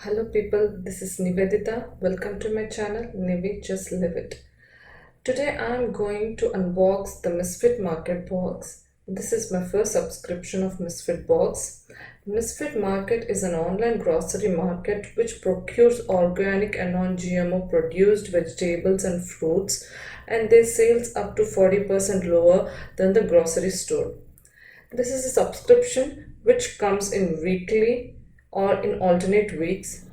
Hello people, this is Niveditha. Welcome to my channel, Nivi Just Live It. Today I am going to unbox the Misfit Market box. This is my first subscription of Misfit box. Misfit Market is an online grocery market which procures organic and non-GMO produced vegetables and fruits, and their sales up to 40% lower than the grocery store. This is a subscription which comes in weekly or in alternate weeks.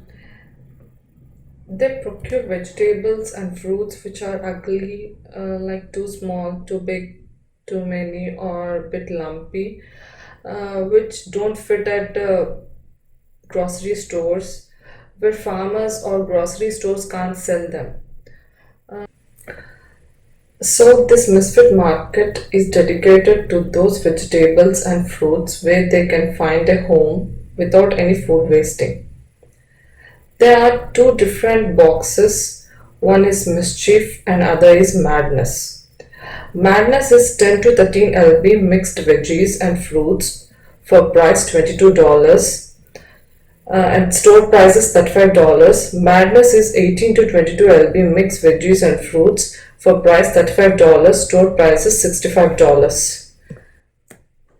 They procure vegetables and fruits which are ugly, like too small, too big, too many, or a bit lumpy, which don't fit at grocery stores, where farmers or grocery stores can't sell them. So, this Misfit Market is dedicated to those vegetables and fruits where they can find a home without any food wasting. There are two different boxes. One is Mischief and other is Madness. Madness is 10 to 13 lb mixed veggies and fruits for price $22, and store price is $35. Madness is 18 to 22 lb mixed veggies and fruits for price $35. Store price is $65.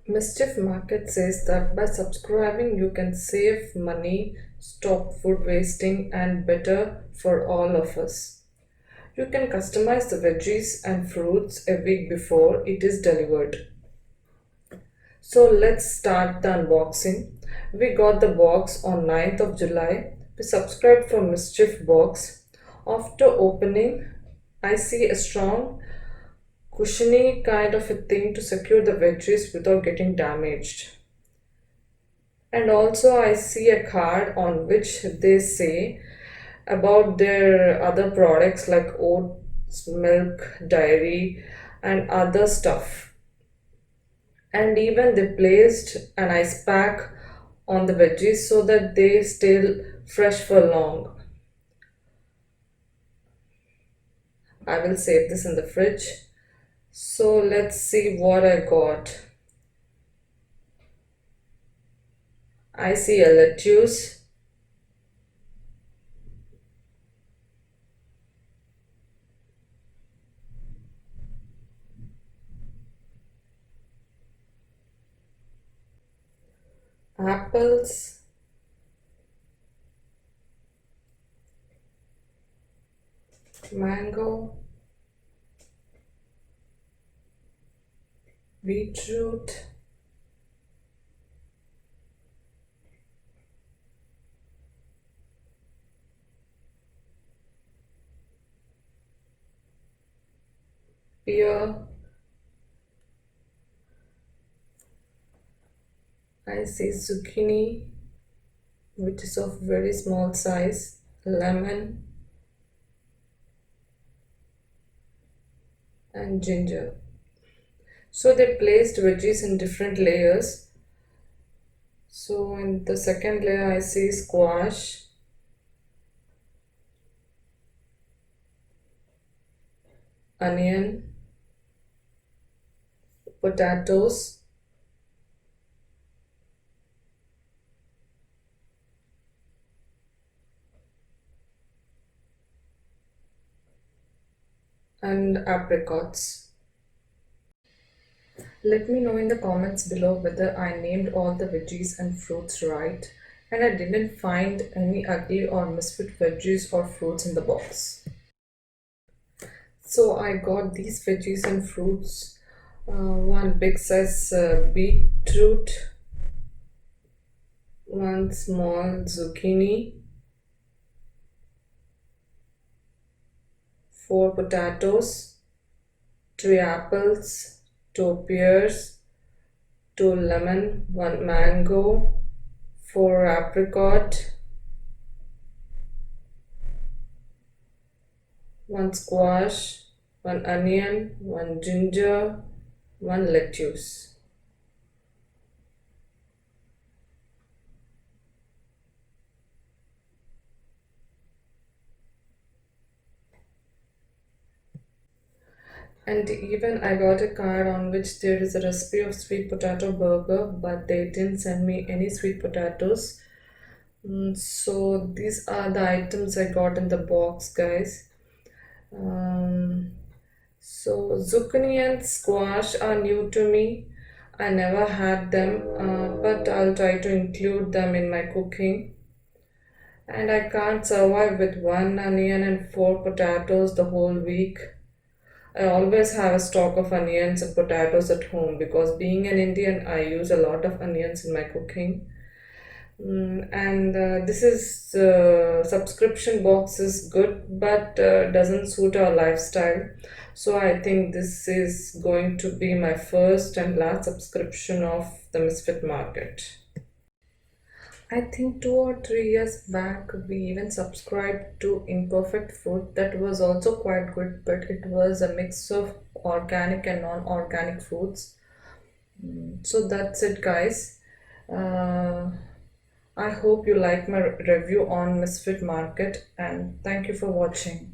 Mischief Market says that by subscribing you can save money, stop food wasting, and better for all of us. You can customize the veggies and fruits a week before it is delivered. So let's start the unboxing. We got the box on 9th of July. We subscribed for Mischief box. After opening, I see a strong cushiony kind of a thing to secure the veggies without getting damaged. And also I see a card on which they say about their other products like oats, milk, dairy, and other stuff. And even they placed an ice pack on the veggies so that they stay fresh for long. I will save this in the fridge. So let's see what I got. I see a lettuce, apples, mango, beetroot, pear. I see zucchini, which is of very small size, lemon, and ginger. So they placed veggies in different layers. So in the second layer I see squash, onion, potatoes, and apricots. Let me know in the comments below whether I named all the veggies and fruits right and I didn't find any ugly or misfit veggies or fruits in the box. So I got these veggies and fruits. One big size beetroot, one small zucchini, 4 potatoes, 3 apples, 2 pears, 2 lemon, 1 mango, 4 apricot, 1 squash, 1 onion, 1 ginger, 1 lettuce. And even I got a card on which there is a recipe of sweet potato burger, but they didn't send me any sweet potatoes. So these are the items I got in the box, guys. Um, so zucchini and squash are new to me. I never had them, but I'll try to include them in my cooking. And I can't survive with one onion and four potatoes the whole week. I always have a stock of onions and potatoes at home because being an Indian, I use a lot of onions in my cooking. And this is subscription box is good, but doesn't suit our lifestyle. So I think this is going to be my first and last subscription of the Misfit Market. I think 2 or 3 years back, we even subscribed to Imperfect Food. That was also quite good, but it was a mix of organic and non organic foods. So that's it, guys. Uh, I hope you like my review on Misfit Market, and thank you for watching.